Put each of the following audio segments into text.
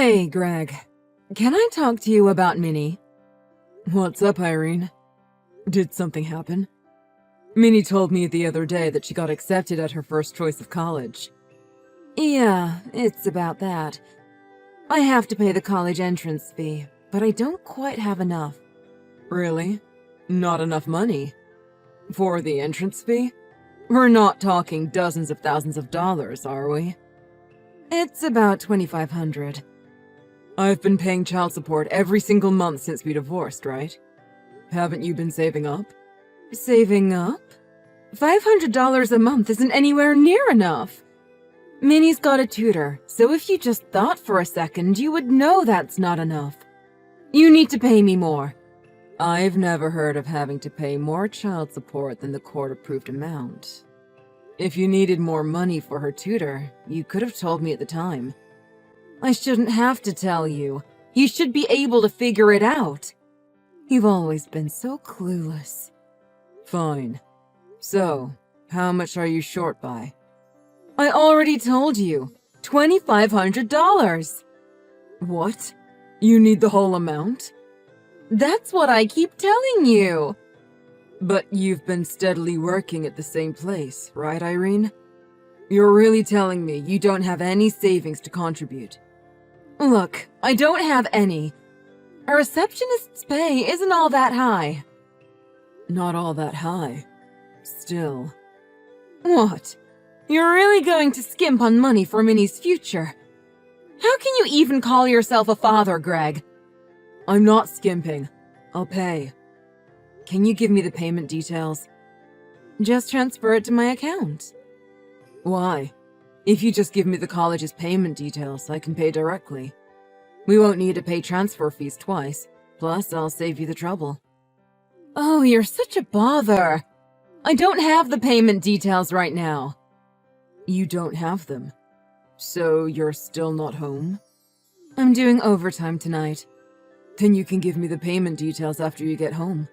Hey, Greg. Can I talk to you about Minnie? What's up, Irene? Did something happen? Minnie told me the other day that she got accepted at her first choice of college. Yeah, it's about that. I have to pay the college entrance fee, but I don't quite have enough. Really? Not enough money? For the entrance fee? We're not talking dozens of thousands of dollars, are we? It's about $2,500. I've been paying child support every single month since we divorced, right? Haven't you been saving up? Saving up? $500 a month isn't anywhere near enough. Minnie's got a tutor, so if you just thought for a second, you would know that's not enough. You need to pay me more. I've never heard of having to pay more child support than the court-approved amount. If you needed more money for her tutor, you could have told me at the time. I shouldn't have to tell you. You should be able to figure it out. You've always been so clueless. Fine. So, how much are you short by? I already told you. $2,500. What? You need the whole amount? That's what I keep telling you. But you've been steadily working at the same place, right, Irene? You're really telling me you don't have any savings to contribute? Look, I don't have any. A receptionist's pay isn't all that high. Not all that high. Still. What? You're really going to skimp on money for Minnie's future? How can you even call yourself a father, Greg? I'm not skimping. I'll pay. Can you give me the payment details? Just transfer it to my account. Why? If you just give me the college's payment details, I can pay directly. We won't need to pay transfer fees twice. Plus, I'll save you the trouble. Oh, you're such a bother. I don't have the payment details right now. You don't have them? So you're still not home? I'm doing overtime tonight. Then you can give me the payment details after you get home.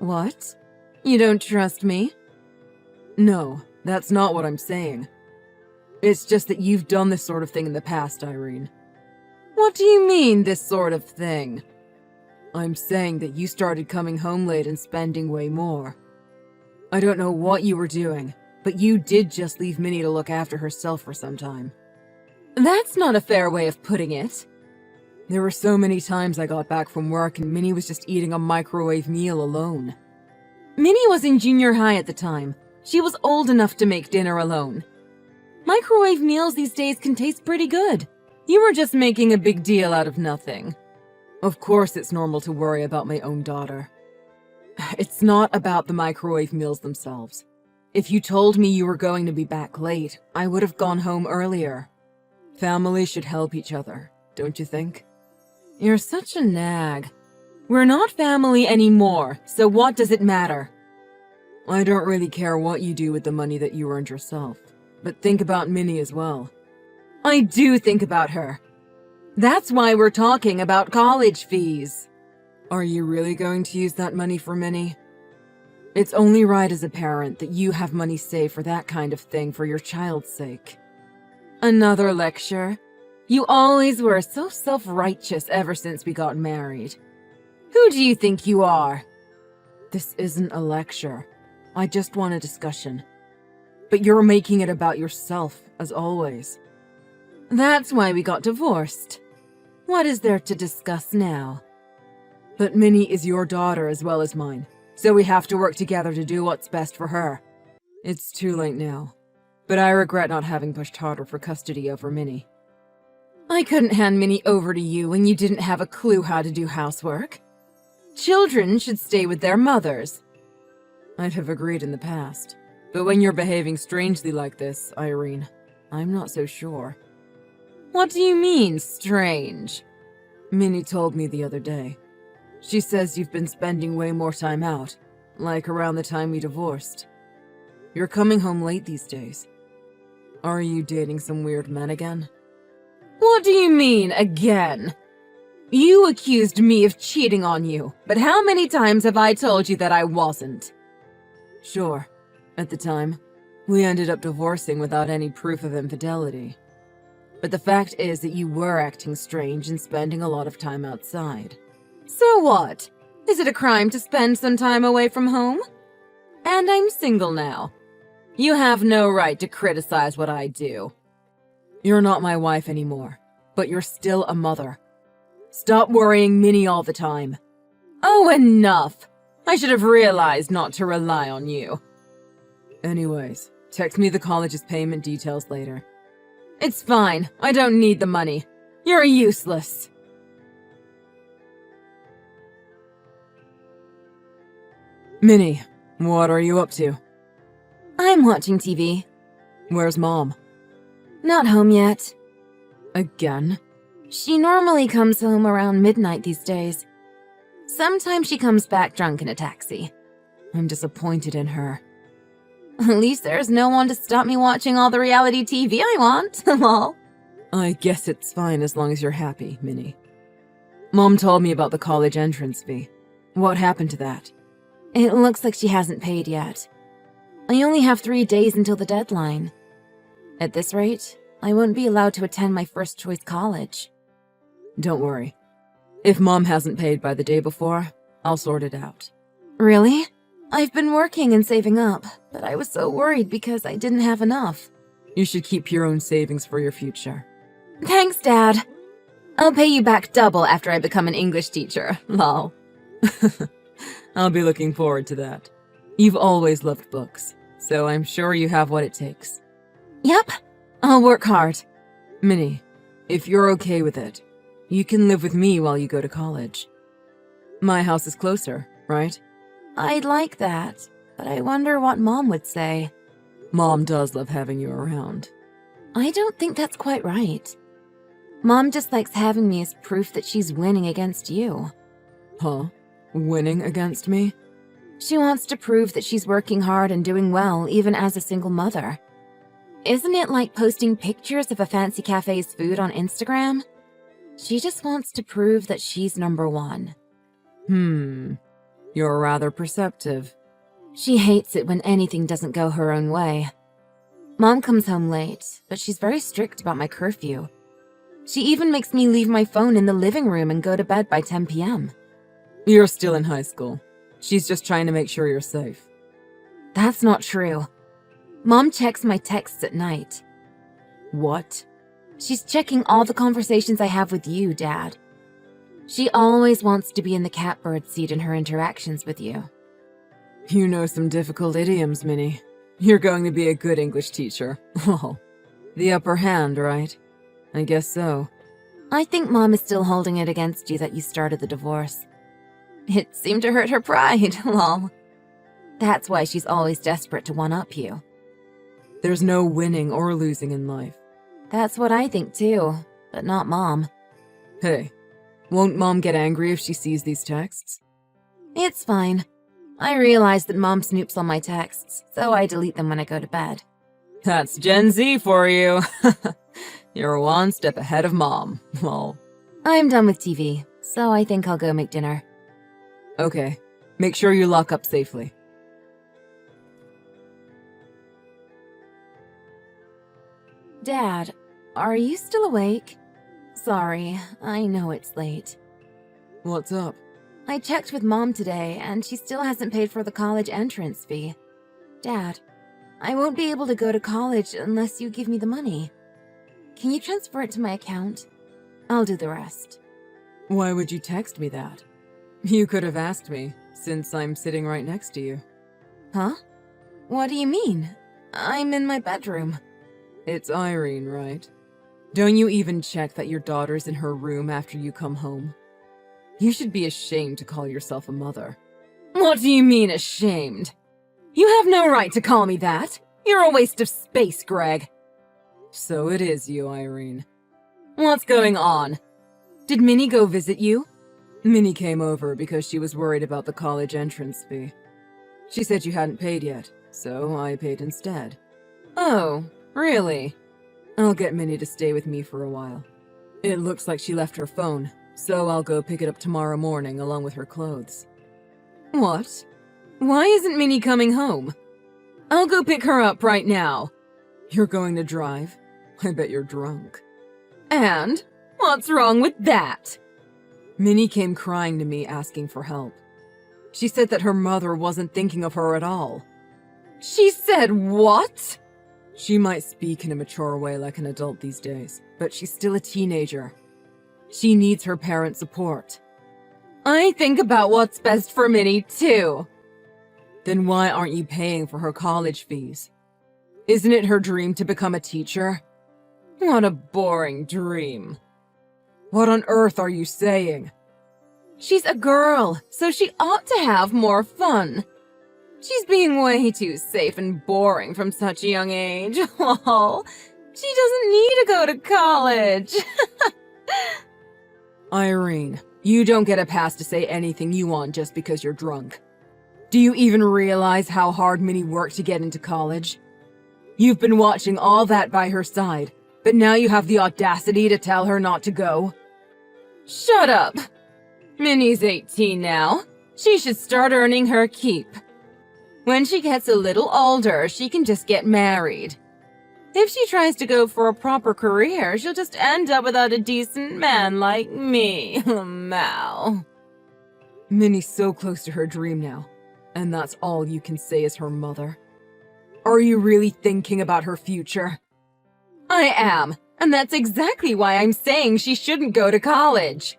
What? You don't trust me? No, that's not what I'm saying. It's just that you've done this sort of thing in the past, Irene. What do you mean, this sort of thing? I'm saying that you started coming home late and spending way more. I don't know what you were doing, but you did just leave Minnie to look after herself for some time. That's not a fair way of putting it. There were so many times I got back from work and Minnie was just eating a microwave meal alone. Minnie was in junior high at the time. She was old enough to make dinner alone. Microwave meals these days can taste pretty good. You were just making a big deal out of nothing. Of course it's normal to worry about my own daughter. It's not about the microwave meals themselves. If you told me you were going to be back late, I would have gone home earlier. Family should help each other, don't you think? You're such a nag. We're not family anymore, so what does it matter? I don't really care what you do with the money that you earned yourself, but think about Minnie as well. I do think about her. That's why we're talking about college fees. Are you really going to use that money for Minnie? It's only right as a parent that you have money saved for that kind of thing for your child's sake. Another lecture? You always were so self-righteous ever since we got married. Who do you think you are? This isn't a lecture. I just want a discussion. But you're making it about yourself, as always. That's why we got divorced. What is there to discuss now? But Minnie is your daughter as well as mine, so we have to work together to do what's best for her. It's too late now, but I regret not having pushed harder for custody over Minnie. I couldn't hand Minnie over to you when you didn't have a clue how to do housework. Children should stay with their mothers. I'd have agreed in the past, but when you're behaving strangely like this, Irene, I'm not so sure. What do you mean, strange? Minnie told me the other day. She says you've been spending way more time out, like around the time we divorced. You're coming home late these days. Are you dating some weird men again? What do you mean, again? You accused me of cheating on you, but how many times have I told you that I wasn't? Sure. At the time, we ended up divorcing without any proof of infidelity. But the fact is that you were acting strange and spending a lot of time outside. So what? Is it a crime to spend some time away from home? And I'm single now. You have no right to criticize what I do. You're not my wife anymore, but you're still a mother. Stop worrying Minnie all the time. Oh, enough! I should have realized not to rely on you. Anyways, text me the college's payment details later. It's fine. I don't need the money. You're useless. Minnie, what are you up to? I'm watching TV. Where's Mom? Not home yet. Again? She normally comes home around midnight these days. Sometimes she comes back drunk in a taxi. I'm disappointed in her. At least there's no one to stop me watching all the reality TV I want, lol. I guess it's fine as long as you're happy, Minnie. Mom told me about the college entrance fee. What happened to that? It looks like she hasn't paid yet. I only have 3 days until the deadline. At this rate, I won't be allowed to attend my first choice college. Don't worry. If Mom hasn't paid by the day before, I'll sort it out. Really? I've been working and saving up, but I was so worried because I didn't have enough. You should keep your own savings for your future. Thanks, Dad. I'll pay you back double after I become an English teacher, lol. I'll be looking forward to that. You've always loved books, so I'm sure you have what it takes. Yep, I'll work hard. Minnie, if you're okay with it, you can live with me while you go to college. My house is closer, right? I'd like that, but I wonder what Mom would say. Mom does love having you around. I don't think that's quite right. Mom just likes having me as proof that she's winning against you. Huh? Winning against me? She wants to prove that she's working hard and doing well even as a single mother. Isn't it like posting pictures of a fancy cafe's food on Instagram? She just wants to prove that she's number one. You're rather perceptive. She hates it when anything doesn't go her own way. Mom comes home late, but she's very strict about my curfew. She even makes me leave my phone in the living room and go to bed by 10 p.m. You're still in high school. She's just trying to make sure you're safe. That's not true. Mom checks my texts at night. What? She's checking all the conversations I have with you, Dad. She always wants to be in the catbird seat in her interactions with you. You know some difficult idioms, Minnie. You're going to be a good English teacher. Well, the upper hand, right? I guess so. I think Mom is still holding it against you that you started the divorce. It seemed to hurt her pride, lol. That's why she's always desperate to one-up you. There's no winning or losing in life. That's what I think too, but not Mom. Hey, won't Mom get angry if she sees these texts? It's fine. I realize that Mom snoops on my texts, so I delete them when I go to bed. That's Gen Z for you. You're one step ahead of Mom, lol. I'm done with TV, so I think I'll go make dinner. Okay, make sure you lock up safely. Dad, are you still awake? Sorry, I know it's late. What's up? I checked with Mom today, and she still hasn't paid for the college entrance fee. Dad, I won't be able to go to college unless you give me the money. Can you transfer it to my account? I'll do the rest. Why would you text me that? You could have asked me, since I'm sitting right next to you. Huh? What do you mean? I'm in my bedroom. It's Irene, right? Don't you even check that your daughter's in her room after you come home? You should be ashamed to call yourself a mother. What do you mean, ashamed? You have no right to call me that. You're a waste of space, Greg. So it is you, Irene. What's going on? Did Minnie go visit you? Minnie came over because she was worried about the college entrance fee. She said you hadn't paid yet, so I paid instead. Oh, really? I'll get Minnie to stay with me for a while. It looks like she left her phone, so I'll go pick it up tomorrow morning along with her clothes. What? Why isn't Minnie coming home? I'll go pick her up right now. You're going to drive? I bet you're drunk. And what's wrong with that? Minnie came crying to me asking for help. She said that her mother wasn't thinking of her at all. She said what? She might speak in a mature way like an adult these days, but she's still a teenager. She needs her parents' support. I think about what's best for Minnie, too. Then why aren't you paying for her college fees? Isn't it her dream to become a teacher? What a boring dream. What on earth are you saying? She's a girl, so she ought to have more fun. She's being way too safe and boring from such a young age. Lol. She doesn't need to go to college. Irene, you don't get a pass to say anything you want just because you're drunk. Do you even realize how hard Minnie worked to get into college? You've been watching all that by her side, but now you have the audacity to tell her not to go? Shut up! Minnie's 18 now. She should start earning her keep. When she gets a little older, she can just get married. If she tries to go for a proper career, she'll just end up without a decent man like me. Mow. Minnie's so close to her dream now, and that's all you can say as her mother. Are you really thinking about her future? I am, and that's exactly why I'm saying she shouldn't go to college.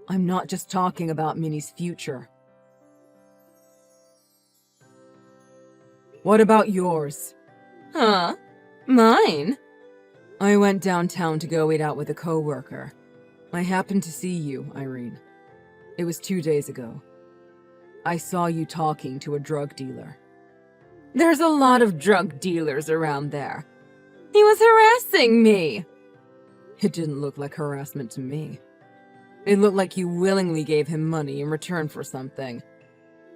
I'm not just talking about Minnie's future. What about yours? Huh? Mine? I went downtown to go eat out with a coworker. I happened to see you, Irene. It was 2 days ago. I saw you talking to a drug dealer. There's a lot of drug dealers around there. He was harassing me. It didn't look like harassment to me. It looked like you willingly gave him money in return for something.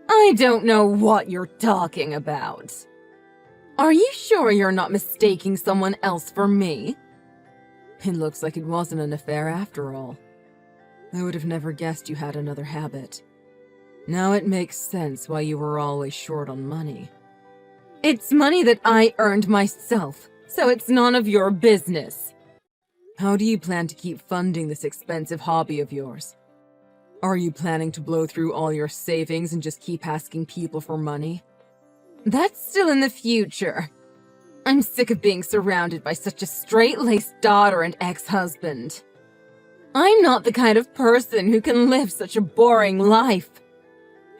I don't know what you're talking about. Are you sure you're not mistaking someone else for me? It looks like it wasn't an affair after all. I would have never guessed you had another habit. Now it makes sense why you were always short on money. It's money that I earned myself, so it's none of your business. How do you plan to keep funding this expensive hobby of yours? Are you planning to blow through all your savings and just keep asking people for money? That's still in the future. I'm sick of being surrounded by such a straight-laced daughter and ex-husband. I'm not the kind of person who can live such a boring life.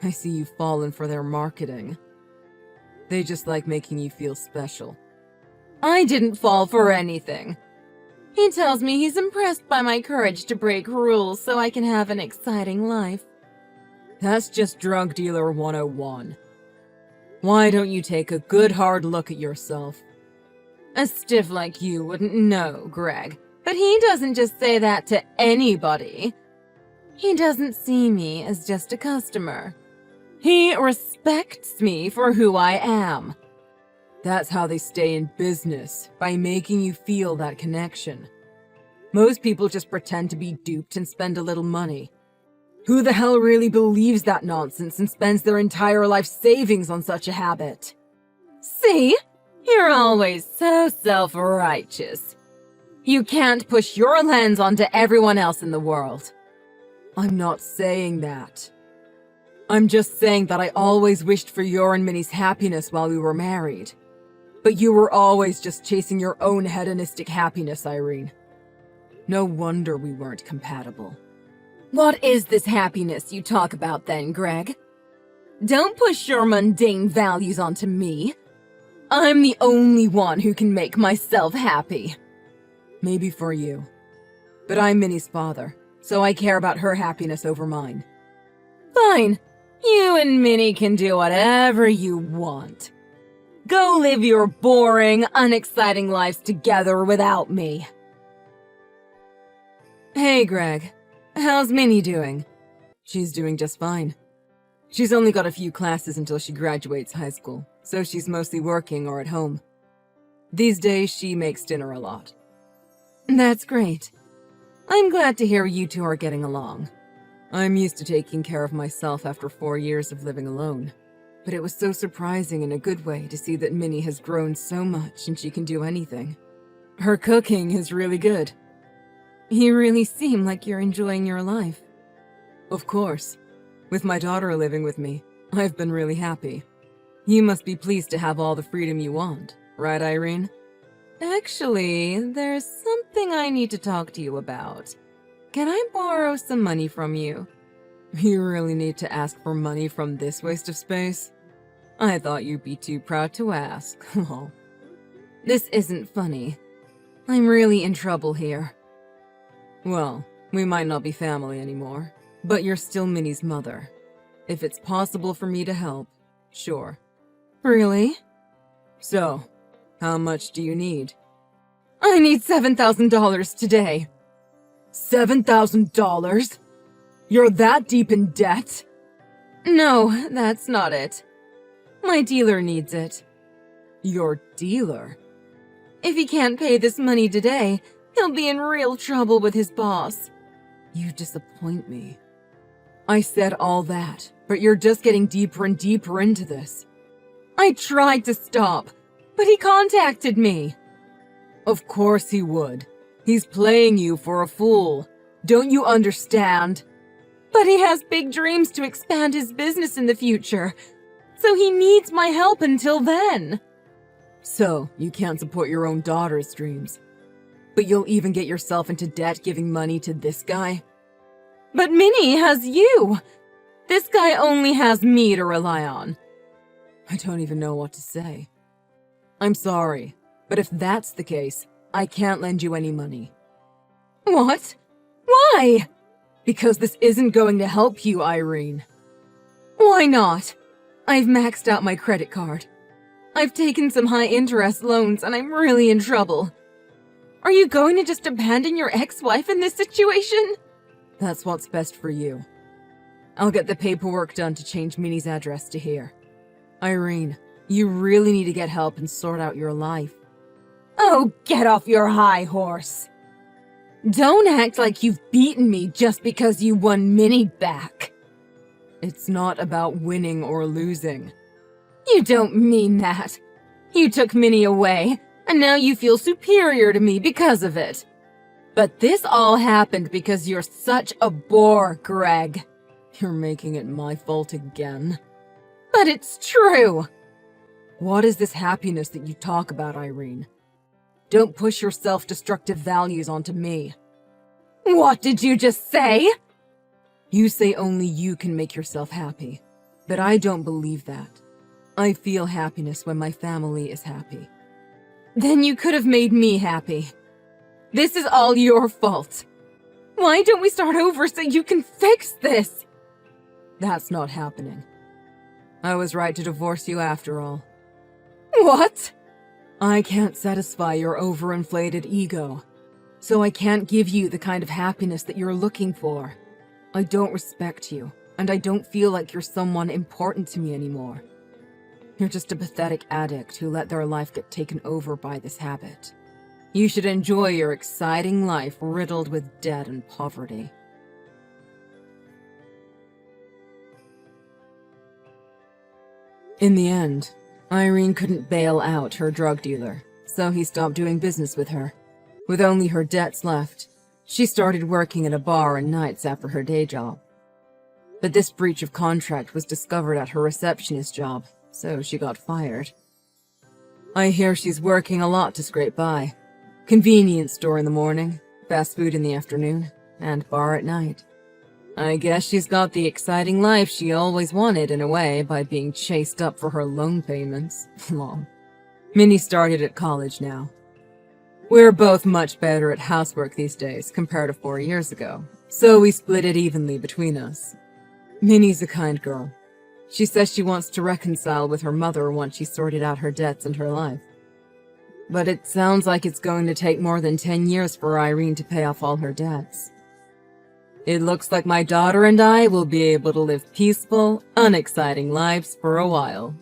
I see you've fallen for their marketing. They just like making you feel special. I didn't fall for anything. He tells me he's impressed by my courage to break rules so I can have an exciting life. That's just drug dealer 101. Why don't you take a good hard look at yourself? A stiff like you wouldn't know, Greg, but he doesn't just say that to anybody. He doesn't see me as just a customer. He respects me for who I am. That's how they stay in business, by making you feel that connection. Most people just pretend to be duped and spend a little money. Who the hell really believes that nonsense and spends their entire life savings on such a habit? See? You're always so self-righteous. You can't push your lens onto everyone else in the world. I'm not saying that. I'm just saying that I always wished for your and Minnie's happiness while we were married. But you were always just chasing your own hedonistic happiness, Irene. No wonder we weren't compatible. What is this happiness you talk about then, Greg? Don't push your mundane values onto me. I'm the only one who can make myself happy. Maybe for you. But I'm Minnie's father, so I care about her happiness over mine. Fine. You and Minnie can do whatever you want. Go live your boring, unexciting lives together without me. Hey, Greg. How's Minnie doing? She's doing just fine. She's only got a few classes until she graduates high school, so she's mostly working or at home. These days, she makes dinner a lot. That's great. I'm glad to hear you two are getting along. I'm used to taking care of myself after 4 years of living alone, but it was so surprising in a good way to see that Minnie has grown so much and she can do anything. Her cooking is really good. You really seem like you're enjoying your life. Of course. With my daughter living with me, I've been really happy. You must be pleased to have all the freedom you want, right, Irene? Actually, there's something I need to talk to you about. Can I borrow some money from you? You really need to ask for money from this waste of space? I thought you'd be too proud to ask. Lol. This isn't funny. I'm really in trouble here. Well, we might not be family anymore, but you're still Minnie's mother. If it's possible for me to help, sure. Really? So, how much do you need? I need $7,000 today. $7,000? You're that deep in debt? No, that's not it. My dealer needs it. Your dealer? If he can't pay this money today, he'll be in real trouble with his boss. You disappoint me. I said all that, but you're just getting deeper and deeper into this. I tried to stop, but he contacted me. Of course he would. He's playing you for a fool. Don't you understand? But he has big dreams to expand his business in the future, so he needs my help until then. So, you can't support your own daughter's dreams. But you'll even get yourself into debt giving money to this guy? But Minnie has you! This guy only has me to rely on. I don't even know what to say. I'm sorry, but if that's the case, I can't lend you any money. What? Why? Because this isn't going to help you, Irene. Why not? I've maxed out my credit card. I've taken some high-interest loans and I'm really in trouble. Are you going to just abandon your ex-wife in this situation? That's what's best for you. I'll get the paperwork done to change Minnie's address to here. Irene, you really need to get help and sort out your life. Oh, get off your high horse. Don't act like you've beaten me just because you won Minnie back. It's not about winning or losing. You don't mean that. You took Minnie away, and now you feel superior to me because of it. But this all happened because you're such a bore, Greg. You're making it my fault again. But it's true. What is this happiness that you talk about, Irene? Don't push your self-destructive values onto me. What did you just say? You say only you can make yourself happy, but I don't believe that. I feel happiness when my family is happy. Then you could have made me happy. This is all your fault. Why don't we start over so you can fix this? That's not happening. I was right to divorce you after all. What? I can't satisfy your overinflated ego, so I can't give you the kind of happiness that you're looking for. I don't respect you, and I don't feel like you're someone important to me anymore. You're just a pathetic addict who let their life get taken over by this habit. You should enjoy your exciting life riddled with debt and poverty. In the end, Irene couldn't bail out her drug dealer, so he stopped doing business with her. With only her debts left, she started working at a bar and nights after her day job. But this breach of contract was discovered at her receptionist job, so she got fired. I hear she's working a lot to scrape by. Convenience store in the morning, fast food in the afternoon, and bar at night. I guess she's got the exciting life she always wanted in a way by being chased up for her loan payments. Lol. Minnie started at college now. We're both much better at housework these days compared to 4 years ago, so we split it evenly between us. Minnie's a kind girl. She says she wants to reconcile with her mother once she's sorted out her debts and her life. But it sounds like it's going to take more than 10 years for Irene to pay off all her debts. It looks like my daughter and I will be able to live peaceful, unexciting lives for a while.